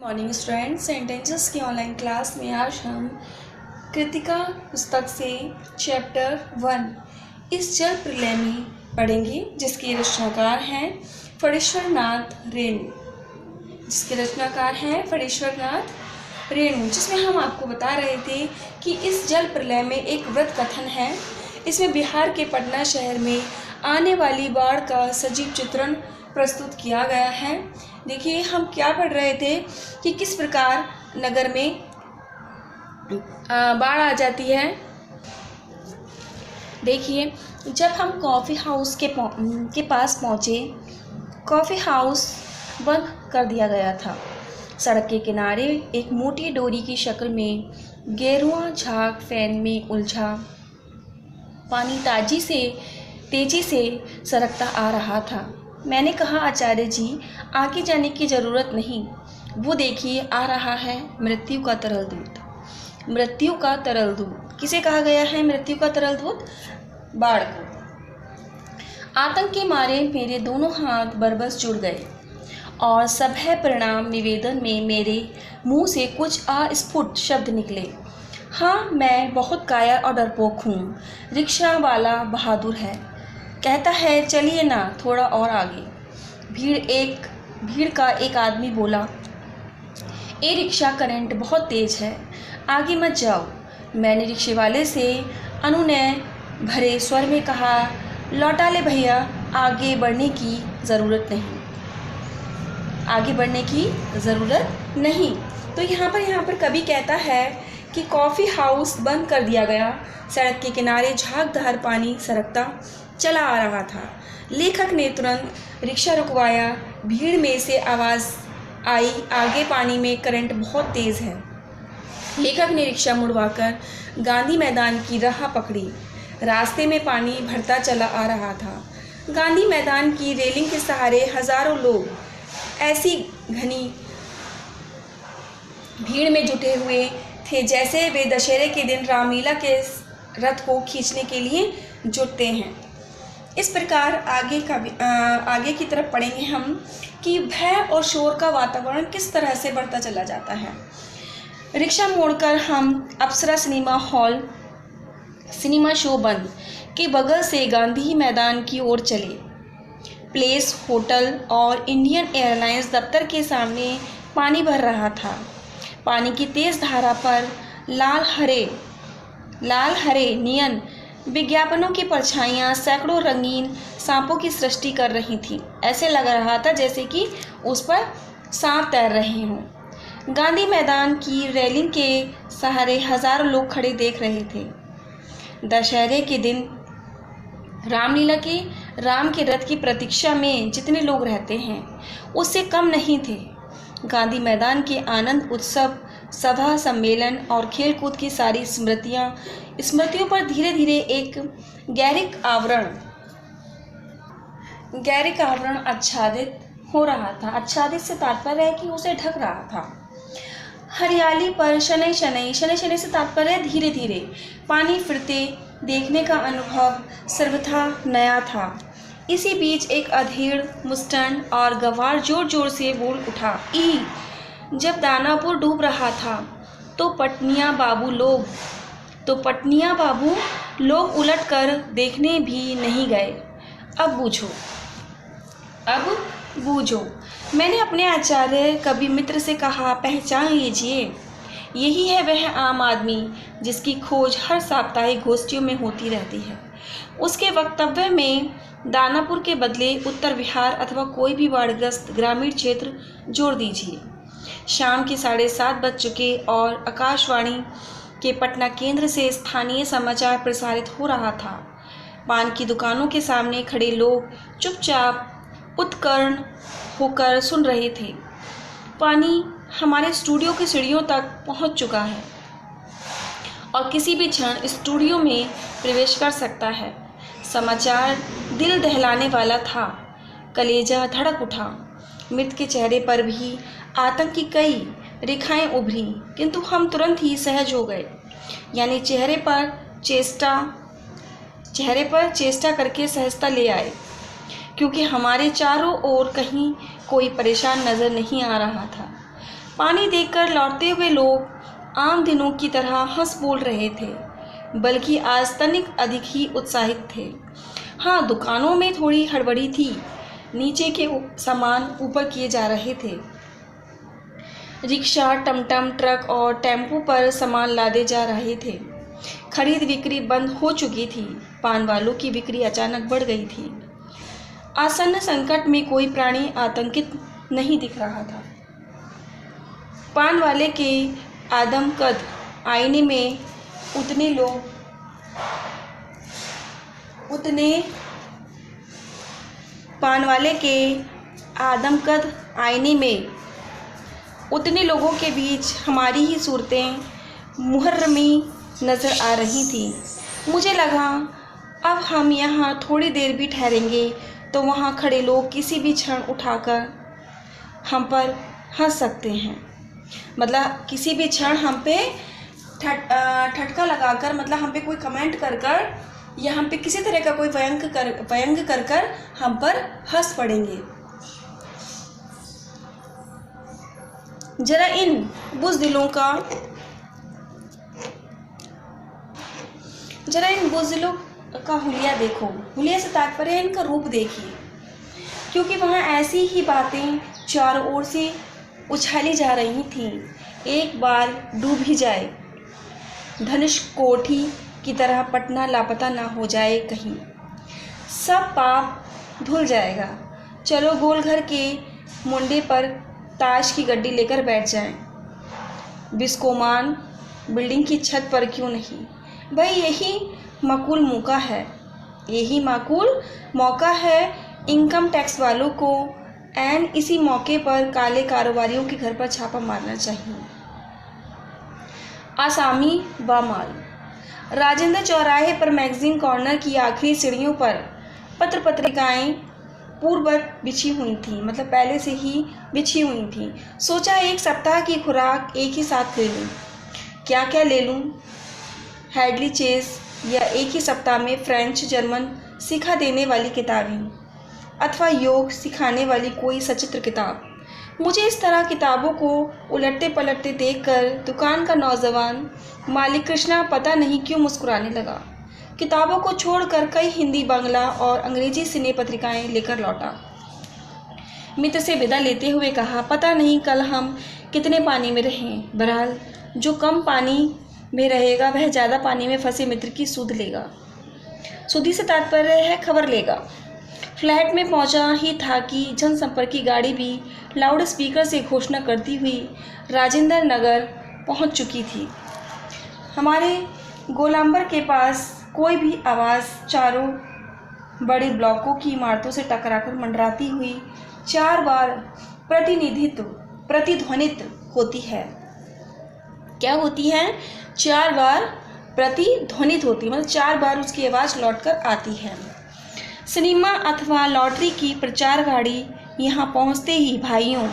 Morning student, sentences की online class में आज हम कृतिका पुस्तक से चैप्टर 1 इस जल प्रलय में पढ़ेंगे, जिसके रचनाकार हैं फणीश्वर नाथ रेणु। जिसमें हम आपको बता रहे थे कि इस जल प्रलय में एक व्रत कथन है। इसमें बिहार के पटना शहर में आने वाली बाढ़ का सजीव चित्रण प्रस्तुत किया गया है। देखिए, हम क्या पढ़ रहे थे कि किस प्रकार नगर में बाढ़ आ जाती है। देखिए, जब हम कॉफ़ी हाउस के पास पहुँचे, कॉफ़ी हाउस बंद कर दिया गया था। सड़क के किनारे एक मोटी डोरी की शक्ल में गेरुआ झाग फैन में उलझा पानी तेजी से सरकता आ रहा था। मैंने कहा, आचार्य जी, आगे जाने की ज़रूरत नहीं। वो देखिए, आ रहा है मृत्यु का तरल दूत। मृत्यु का तरल दूत किसे कहा गया है? मृत्यु का तरल दूत बाढ़ को। आतंक के मारे मेरे दोनों हाथ बरबस जुड़ गए और सभय प्रणाम निवेदन में मेरे मुंह से कुछ अस्फुट शब्द निकले। हाँ, मैं बहुत कायर और डरपोक हूँ। रिक्शा वाला बहादुर है, कहता है चलिए ना, थोड़ा और आगे। भीड़ का एक आदमी बोला, ये रिक्शा करंट बहुत तेज है, आगे मत जाओ। मैंने रिक्शे वाले से अनुनय भरे स्वर में कहा, लौटा ले भैया, आगे बढ़ने की ज़रूरत नहीं। तो यहाँ पर कवि कहता है कि कॉफ़ी हाउस बंद कर दिया गया। सड़क के किनारे झागदार पानी सरकता चला आ रहा था। लेखक ने तुरंत रिक्शा रुकवाया। भीड़ में से आवाज़ आई, आगे पानी में करंट बहुत तेज़ है। लेखक ने रिक्शा मुड़वाकर गांधी मैदान की राह पकड़ी। रास्ते में पानी भरता चला आ रहा था। गांधी मैदान की रेलिंग के सहारे हज़ारों लोग ऐसी घनी भीड़ में जुटे हुए थे जैसे वे दशहरे के दिन रामलीला के रथ को खींचने के लिए जुटते हैं। इस प्रकार आगे की तरफ पढ़ेंगे हम कि भय और शोर का वातावरण किस तरह से बढ़ता चला जाता है। रिक्शा मोड़कर हम अप्सरा सिनेमा शो बंद के बगल से गांधी मैदान की ओर चले। प्लेस होटल और इंडियन एयरलाइंस दफ्तर के सामने पानी भर रहा था। पानी की तेज़ धारा पर लाल हरे नियन विज्ञापनों की परछाइयाँ सैकड़ों रंगीन सांपों की सृष्टि कर रही थीं। ऐसे लग रहा था जैसे कि उस पर सांप तैर रहे हों। गांधी मैदान की रेलिंग के सहारे हज़ारों लोग खड़े देख रहे थे। दशहरे के दिन राम के रथ की प्रतीक्षा में जितने लोग रहते हैं, उससे कम नहीं थे। गांधी मैदान के आनंद उत्सव, सभा, सम्मेलन और खेलकूद की सारी स्मृतियों पर धीरे धीरे एक गैरिक आवरण आच्छादित हो रहा था। आच्छादित से तात्पर्य है कि उसे ढक रहा था। हरियाली पर शनै से तात्पर्य धीरे धीरे पानी फिरते देखने का अनुभव सर्वथा नया था। इसी बीच एक अधेड़, मुस्टन और गंवार जोर जोर से बोल उठा, ई! जब दानापुर डूब रहा था तो पटनिया बाबू लोग उलट कर देखने भी नहीं गए। अब बूझो। मैंने अपने आचार्य कवि मित्र से कहा, पहचान लीजिए, यही है वह आम आदमी जिसकी खोज हर साप्ताहिक गोष्ठियों में होती रहती है। उसके वक्तव्य में दानापुर के बदले उत्तर बिहार अथवा कोई भी बाढ़ग्रस्त ग्रामीण क्षेत्र जोड़ दीजिए। शाम के 7:30 बज चुके और आकाशवाणी के पटना केंद्र से स्थानीय समाचार प्रसारित हो रहा था। पान की दुकानों के सामने खड़े लोग चुपचाप उत्कर्ण होकर सुन रहे थे। पानी हमारे स्टूडियो की सीढ़ियों तक पहुंच चुका है और किसी भी क्षण स्टूडियो में प्रवेश कर सकता है। समाचार दिल दहलाने वाला था। कलेजा धड़क उठा। मृत के चेहरे पर भी आतंक की कई रेखाएं उभरी, किंतु हम तुरंत ही सहज हो गए। यानी चेहरे पर चेष्टा करके सहजता ले आए, क्योंकि हमारे चारों ओर कहीं कोई परेशान नज़र नहीं आ रहा था। पानी देखकर लौटते हुए लोग आम दिनों की तरह हंस बोल रहे थे, बल्कि आज तनिक अधिक ही उत्साहित थे। हाँ, दुकानों में थोड़ी हड़बड़ी थी। नीचे के सामान ऊपर किए जा रहे थे। रिक्शा, टमटम, ट्रक और टेम्पो पर सामान लादे जा रहे थे। खरीद बिक्री बंद हो चुकी थी। पान वालों की बिक्री अचानक बढ़ गई थी। आसन्न संकट में कोई प्राणी आतंकित नहीं दिख रहा था। पान वाले के आदमकद आईने में उतने लोगों के बीच हमारी ही सूरतें मुहर्रमी नज़र आ रही थीं। मुझे लगा अब हम यहाँ थोड़ी देर भी ठहरेंगे तो वहाँ खड़े लोग किसी भी क्षण उठाकर हम पर हंस सकते हैं। मतलब किसी भी क्षण हम पे ठटका लगाकर, मतलब हम पे कोई कमेंट कर या हम पे किसी तरह का कोई व्यंग कर हम पर हंस पड़ेंगे। जरा इन बुज़दिलों का हुलिया देखो। हुलिया से तात्पर्य है इनका रूप देखिए, क्योंकि वहाँ ऐसी ही बातें चारों ओर से उछाली जा रही थीं। एक बार डूब ही जाए, धनुषकोटी की तरह पटना लापता ना हो जाए कहीं, सब पाप धुल जाएगा। चलो गोल घर के मुंडे पर ताश की गड्डी लेकर बैठ जाएं। बिस्कोमान बिल्डिंग की छत पर क्यों नहीं? भाई यही माकूल मौका है इनकम टैक्स वालों को एन इसी मौके पर काले कारोबारियों के घर पर छापा मारना चाहिए। आसामी बामाल। राजेंद्र चौराहे पर मैगजीन कॉर्नर की आखिरी सीढ़ियों पर पत्र पत्रिकाएं पूर्ववत बिछी हुई थीं, मतलब पहले से ही बिछी हुई थीं। सोचा एक सप्ताह की खुराक एक ही साथ ले लूँ। क्या क्या ले लूँ? हेडली चेस या एक ही सप्ताह में फ्रेंच जर्मन सिखा देने वाली किताबें, अथवा योग सिखाने वाली कोई सचित्र किताब। मुझे इस तरह किताबों को उलटते पलटते देखकर दुकान का नौजवान मालिक कृष्णा पता नहीं क्यों मुस्कुराने लगा। किताबों को छोड़कर कई हिंदी, बांग्ला और अंग्रेजी सिने पत्रिकाएं लेकर लौटा। मित्र से विदा लेते हुए कहा, पता नहीं कल हम कितने पानी में रहें। बहरहाल जो कम पानी में रहेगा वह ज़्यादा पानी में फंसे मित्र की सुध लेगा। सुधी से तात्पर्य है खबर लेगा। फ्लैट में पहुंचा ही था कि जनसंपर्क की गाड़ी भी लाउड स्पीकर से घोषणा करती हुई राजेंद्र नगर पहुंच चुकी थी। हमारे गोलांबर के पास कोई भी आवाज़ चारों बड़े ब्लॉकों की इमारतों से टकराकर मंडराती हुई 4 बार प्रतिध्वनित होती है। क्या होती है? 4 बार प्रतिध्वनित होती है, मतलब 4 बार उसकी आवाज़ लौटकर आती है। सिनेमा अथवा लॉटरी की प्रचार गाड़ी यहाँ पहुँचते ही भाइयों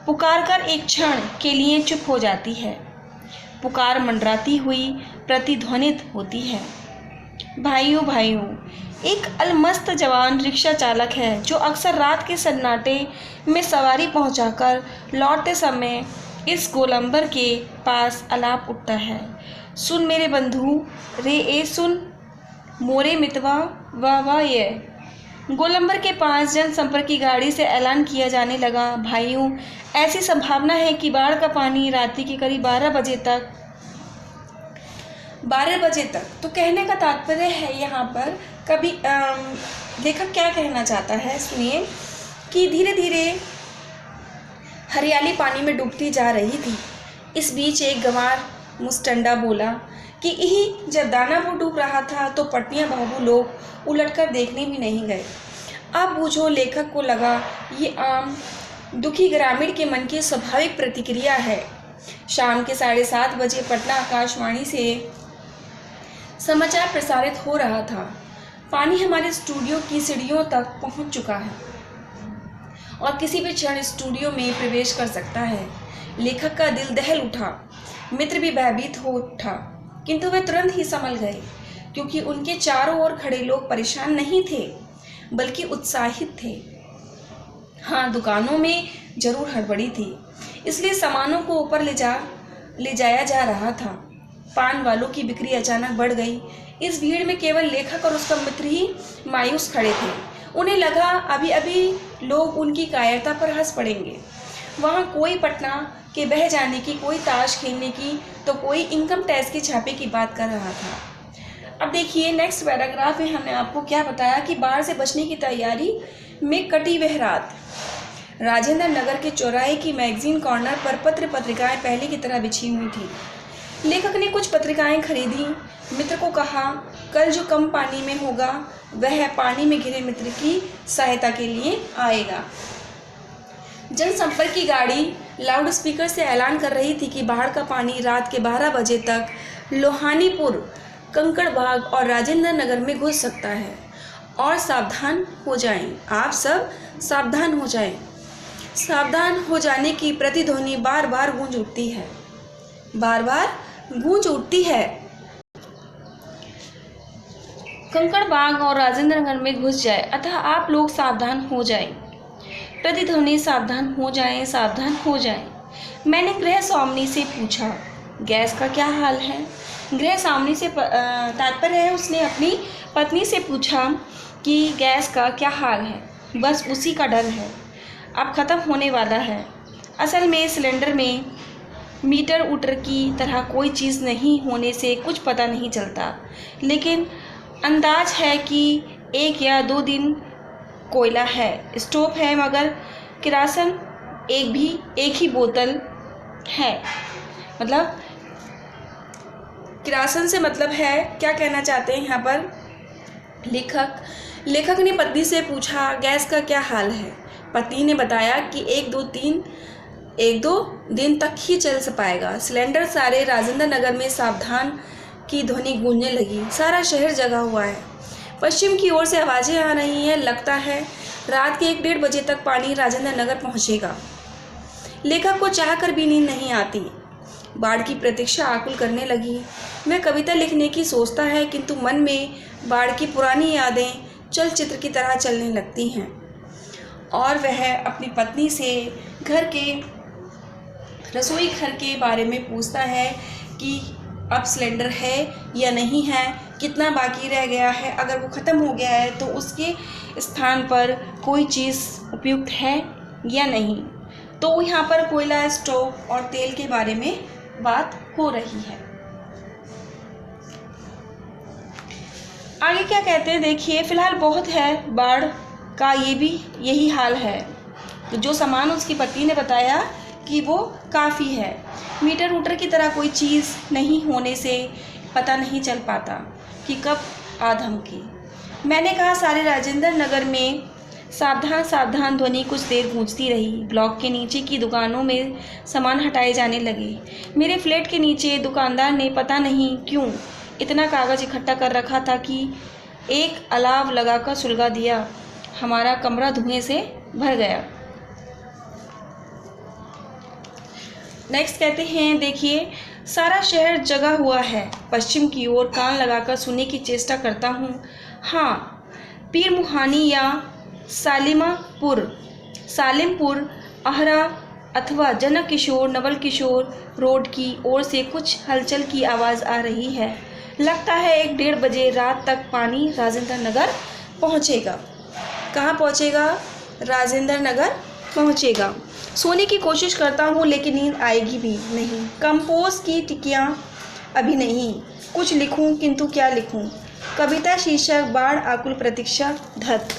पुकारकर एक क्षण के लिए चुप हो जाती है। पुकार मंडराती हुई प्रतिध्वनित होती है। भाइयों, एक अलमस्त जवान रिक्शा चालक है जो अक्सर रात के सन्नाटे में सवारी पहुंचाकर लौटते समय इस गोलंबर के पास आलाप उठता है। सुन मेरे बंधु रे ए सुन मोरे मितवा वाह ये। गोलंबर के पास जनसंपर्क की गाड़ी से ऐलान किया जाने लगा, भाइयों ऐसी संभावना है कि बाढ़ का पानी रात्रि के करीब 12 बजे तक तो कहने का तात्पर्य है यहाँ पर कभी लेखक क्या कहना चाहता है सुनिए, कि धीरे धीरे हरियाली पानी में डूबती जा रही थी। इस बीच एक गंवार मुस्टंडा बोला कि यही जब दानापुर डूब रहा था तो पटनिया बाबू लोग उलटकर देखने भी नहीं गए। अब बूझो, लेखक को लगा ये आम दुखी ग्रामीण के मन की स्वाभाविक प्रतिक्रिया है। शाम के 7:30 बजे पटना आकाशवाणी से समाचार प्रसारित हो रहा था। पानी हमारे स्टूडियो की सीढ़ियों तक पहुंच चुका है और किसी भी क्षण स्टूडियो में प्रवेश कर सकता है। लेखक का दिल दहल उठा, मित्र भी भयभीत हो उठा, किंतु वे तुरंत ही संभल गए, क्योंकि उनके चारों ओर खड़े लोग परेशान नहीं थे बल्कि उत्साहित थे। हाँ, दुकानों में जरूर हड़बड़ी थी। इसलिए सामानों को ऊपर ले जाया जा रहा था। पान वालों की बिक्री अचानक बढ़ गई। इस भीड़ में केवल लेखक और उसका मित्र ही मायूस खड़े थे। उन्हें लगा अभी अभी लोग उनकी कायरता पर हंस पड़ेंगे। वहाँ कोई पटना के बह जाने की, कोई ताश खेलने की, तो कोई इनकम टैक्स के छापे की बात कर रहा था। अब देखिए नेक्स्ट पैराग्राफ में हमने आपको क्या बताया कि बाढ़ से बचने की तैयारी में कटी वह रात। राजेंद्र नगर के चौराहे की मैगजीन कॉर्नर पर पत्र पत्रिकाएं पहले की तरह बिछी हुई थी। लेखक ने कुछ पत्रिकाएं खरीदी। मित्र को कहा कल जो कम पानी में होगा वह पानी में घिरे मित्र की सहायता के लिए आएगा। जनसंपर्क की गाड़ी लाउड स्पीकर से ऐलान कर रही थी कि बाढ़ का पानी रात के 12 बजे तक लोहानीपुर, कंकड़बाग और राजेंद्र नगर में घुस सकता है और सावधान हो जाएं। आप सब सावधान हो जाएं। सावधान हो जाने की प्रतिध्वनि बार बार गूंज उठती है, बार बार गूंज उठती है। कंकड़बाग और राजेंद्र नगर में घुस जाए, अतः आप लोग सावधान हो जाएं। प्रतिध्वनि सावधान हो जाएं, सावधान हो जाएं। मैंने गृह स्वामिनी से पूछा गैस का क्या हाल है। गृह स्वामिनी से तात्पर्य है उसने अपनी पत्नी से पूछा कि गैस का क्या हाल है। बस उसी का डर है, अब ख़त्म होने वाला है। असल में सिलेंडर में मीटर उटर की तरह कोई चीज़ नहीं होने से कुछ पता नहीं चलता, लेकिन अंदाज है कि 1 या 2 दिन कोयला है, स्टोव है, मगर किरासन एक ही बोतल है। मतलब किरासन से मतलब है, क्या कहना चाहते हैं यहाँ पर लेखक ने पत्नी से पूछा गैस का क्या हाल है। पत्नी ने बताया कि 1-2 दिन तक ही चल पाएगा। सिलेंडर सारे राजेंद्र नगर में सावधान की ध्वनि गूंजने लगी। सारा शहर जगा हुआ है। पश्चिम की ओर से आवाज़ें आ रही हैं। लगता है रात के 1-1:30 बजे तक पानी राजेंद्र नगर पहुंचेगा। लेखक को चाहकर भी नींद नहीं आती। बाढ़ की प्रतीक्षा आकुल करने लगी। वह कविता लिखने की सोचता है, किंतु मन में बाढ़ की पुरानी यादें चलचित्र की तरह चलने लगती हैं और वह अपनी पत्नी से रसोई घर के बारे में पूछता है कि अब सिलेंडर है या नहीं है, कितना बाकी रह गया है, अगर वो ख़त्म हो गया है तो उसके स्थान पर कोई चीज़ उपयुक्त है या नहीं। तो यहाँ पर कोयला, स्टोव और तेल के बारे में बात हो रही है। आगे क्या कहते हैं देखिए। फिलहाल बहुत है, बाढ़ का यही हाल है। तो जो सामान उसकी पत्नी ने बताया कि वो काफ़ी है। मीटर वूटर की तरह कोई चीज़ नहीं होने से पता नहीं चल पाता कि कब आधम की। मैंने कहा सारे राजेंद्र नगर में सावधान सावधान ध्वनि कुछ देर गूंजती रही। ब्लॉक के नीचे की दुकानों में सामान हटाए जाने लगे। मेरे फ्लैट के नीचे दुकानदार ने पता नहीं क्यों इतना कागज़ इकट्ठा कर रखा था कि एक अलाव लगाकर सुलगा दिया। हमारा कमरा धुएं से भर गया। नेक्स्ट कहते हैं देखिए, सारा शहर जगा हुआ है। पश्चिम की ओर कान लगाकर सुनने की चेष्टा करता हूँ। हाँ, पीर मुहानी या सालिमपुर, आहरा अथवा जनक किशोर, नवल किशोर रोड की ओर से कुछ हलचल की आवाज़ आ रही है। लगता है 1-1:30 बजे रात तक पानी राजेंद्र नगर पहुँचेगा। कहाँ पहुँचेगा? राजेंद्र नगर पहुँचेगा। सोने की कोशिश करता हूँ लेकिन नींद आएगी भी नहीं। कंपोज की टिकियाँ अभी नहीं। कुछ लिखूँ किंतु क्या लिखूँ? कविता शीर्षक बाढ़ आकुल प्रतीक्षा धत।